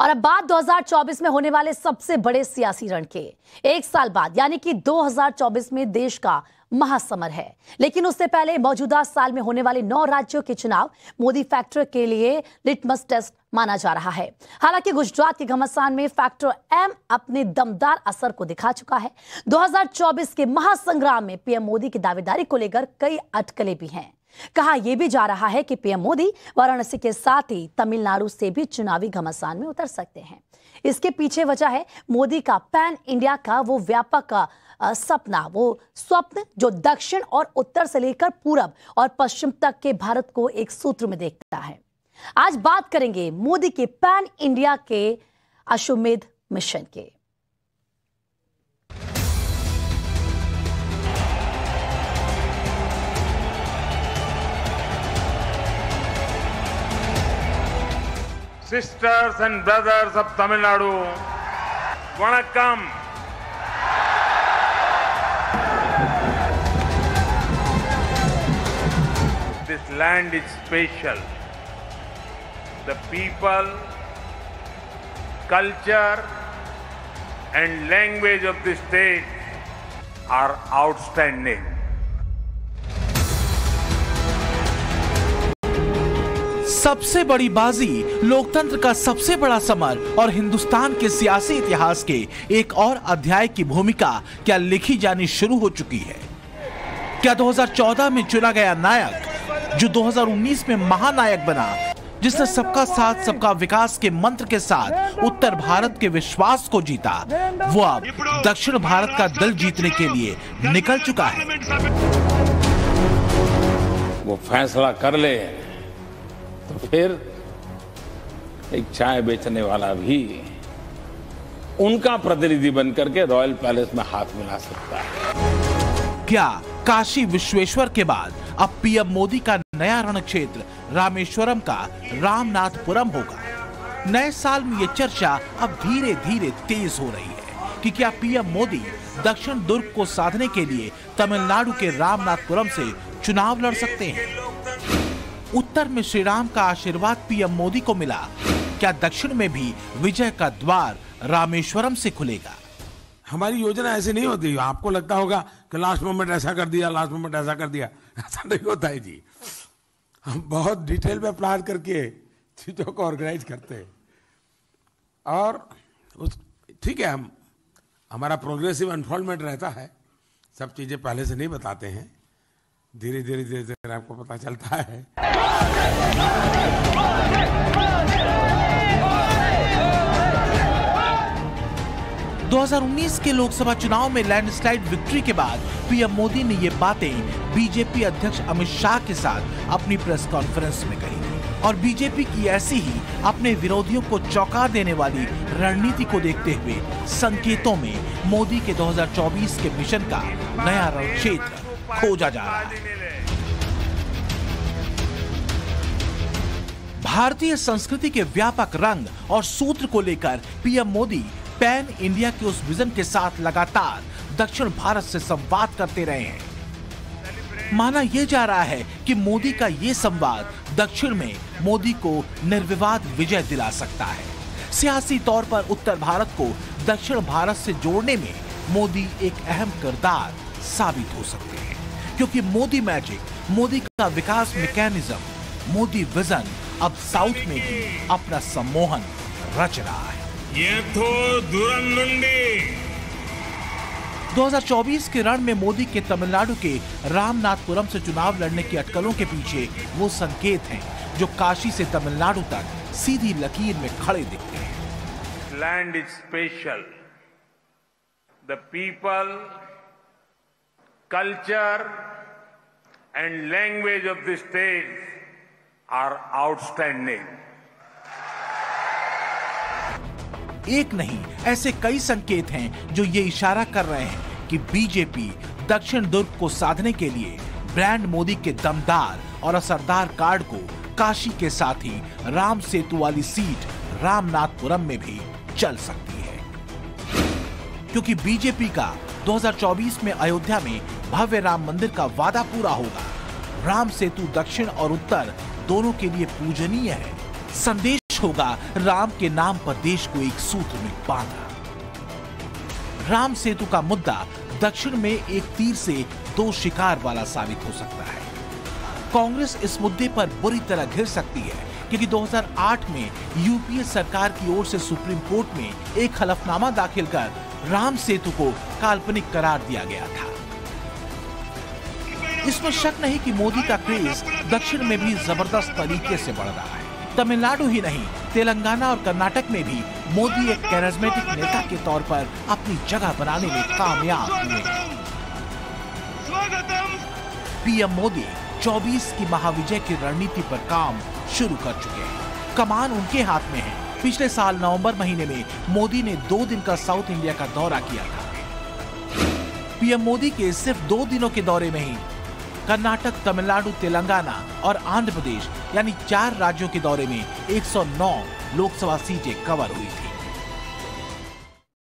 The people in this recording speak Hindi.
और अब बात 2024 में होने वाले सबसे बड़े सियासी रण के। एक साल बाद यानी कि 2024 में देश का महासमर है, लेकिन उससे पहले मौजूदा साल में होने वाले 9 राज्यों के चुनाव मोदी फैक्टर के लिए लिटमस टेस्ट माना जा रहा है। हालांकि गुजरात के घमासान में फैक्टर एम अपने दमदार असर को दिखा चुका है। 2024 के महासंग्राम में पीएम मोदी की दावेदारी को लेकर कई अटकलें भी हैं। कहा यह भी जा रहा है कि पीएम मोदी वाराणसी के साथ ही तमिलनाडु से भी चुनावी घमासान में उतर सकते हैं। इसके पीछे वजह है मोदी का पैन इंडिया का वो व्यापक सपना, वो स्वप्न जो दक्षिण और उत्तर से लेकर पूरब और पश्चिम तक के भारत को एक सूत्र में देखता है। आज बात करेंगे मोदी के पैन इंडिया के अश्वमेध मिशन के। Sisters and brothers of Tamil Nadu, Vanakkam. This land is special. The people, culture and language of this state are outstanding. सबसे बड़ी बाजी, लोकतंत्र का सबसे बड़ा समर और हिंदुस्तान के सियासी इतिहास के एक और अध्याय की भूमिका क्या लिखी जानी शुरू हो चुकी है? क्या 2014 में चुना गया नायक, जो 2019 में महानायक बना, जिसने सबका साथ सबका विकास के मंत्र के साथ उत्तर भारत के विश्वास को जीता, वो अब दक्षिण भारत का दिल जीतने के लिए निकल चुका है? वो फैसला कर ले तो फिर एक चाय बेचने वाला भी उनका प्रतिनिधि बनकर के रॉयल पैलेस में हाथ मिला सकता है। क्या काशी विश्वेश्वर के बाद अब पीएम मोदी का नया रण क्षेत्र रामेश्वरम का रामनाथपुरम होगा? नए साल में ये चर्चा अब धीरे धीरे तेज हो रही है कि क्या पीएम मोदी दक्षिण दुर्ग को साधने के लिए तमिलनाडु के रामनाथपुरम से चुनाव लड़ सकते हैं? उत्तर में श्री राम का आशीर्वाद पीएम मोदी को मिला, क्या दक्षिण में भी विजय का द्वार रामेश्वरम से खुलेगा? हमारी योजना ऐसी नहीं होती। आपको लगता होगा कि लास्ट मोमेंट ऐसा कर दिया, लास्ट मोमेंट ऐसा कर दिया। ऐसा नहीं होता है जी। हम बहुत डिटेल में प्लान करके चीजों को ऑर्गेनाइज करते हैं और ठीक है, हमारा प्रोग्रेसिव अनफोल्डमेंट रहता है। सब चीजें पहले से नहीं बताते हैं, धीरे धीरे आपको पता चलता है। 2019 के लोकसभा चुनाव में लैंडस्लाइड विक्ट्री के बाद पीएम मोदी ने ये बातें बीजेपी अध्यक्ष अमित शाह के साथ अपनी प्रेस कॉन्फ्रेंस में कही और बीजेपी की ऐसी ही अपने विरोधियों को चौंका देने वाली रणनीति को देखते हुए संकेतों में मोदी के 2024 के मिशन का नया रण क्षेत्र खोजा जा रहा है। भारतीय संस्कृति के व्यापक रंग और सूत्र को लेकर पीएम मोदी पैन इंडिया के उस विजन के साथ लगातार दक्षिण भारत से संवाद करते रहे हैं। माना यह जा रहा है कि मोदी का ये संवाद दक्षिण में मोदी को निर्विवाद विजय दिला सकता है। सियासी तौर पर उत्तर भारत को दक्षिण भारत से जोड़ने में मोदी एक अहम किरदार साबित हो सकते हैं, क्योंकि मोदी मैजिक, मोदी का विकास मैकेनिज्म, मोदी विजन अब साउथ में भी अपना सम्मोहन रच रहा है। 2024 के रण में मोदी के तमिलनाडु के रामनाथपुरम से चुनाव लड़ने की अटकलों के पीछे वो संकेत हैं जो काशी से तमिलनाडु तक सीधी लकीर में खड़े दिखते हैं। Land is special, the people, culture and language of the state are outstanding. एक नहीं, ऐसे कई संकेत हैं जो ये इशारा कर रहे हैं कि बीजेपी दक्षिण दुर्ग को साधने के लिए ब्रांड मोदी के दमदार और असरदार कार्ड को काशी के साथ ही राम सेतु वाली सीट रामनाथपुरम में भी चल सकती है, क्योंकि बीजेपी का 2024 में अयोध्या में भव्य राम मंदिर का वादा पूरा होगा। राम सेतु दक्षिण और उत्तर दोनों के लिए पूजनीय है। संदेश होगा राम के नाम पर देश को एक सूत्र में बांधा। राम सेतु का मुद्दा दक्षिण में एक तीर से दो शिकार वाला साबित हो सकता है। कांग्रेस इस मुद्दे पर बुरी तरह घिर सकती है क्योंकि 2008 में यूपीए सरकार की ओर से सुप्रीम कोर्ट में एक हलफनामा दाखिल कर राम सेतु को काल्पनिक करार दिया गया था। इसमें शक नहीं कि मोदी का क्रेज दक्षिण में भी जबरदस्त तरीके से बढ़ रहा है। तमिलनाडु ही नहीं, तेलंगाना और कर्नाटक में भी मोदी एक कैरिज्मेटिक नेता के तौर पर अपनी जगह बनाने में कामयाब हुए हैं। पीएम मोदी 24 की महाविजय की रणनीति पर काम शुरू कर चुके हैं। कमान उनके हाथ में है। पिछले साल नवंबर महीने में मोदी ने 2 दिन का साउथ इंडिया का दौरा किया था। पीएम मोदी के सिर्फ 2 दिनों के दौरे में ही कर्नाटक, तमिलनाडु, तेलंगाना और आंध्र प्रदेश यानी 4 राज्यों के दौरे में 109 लोकसभा सीटें कवर हुई थी।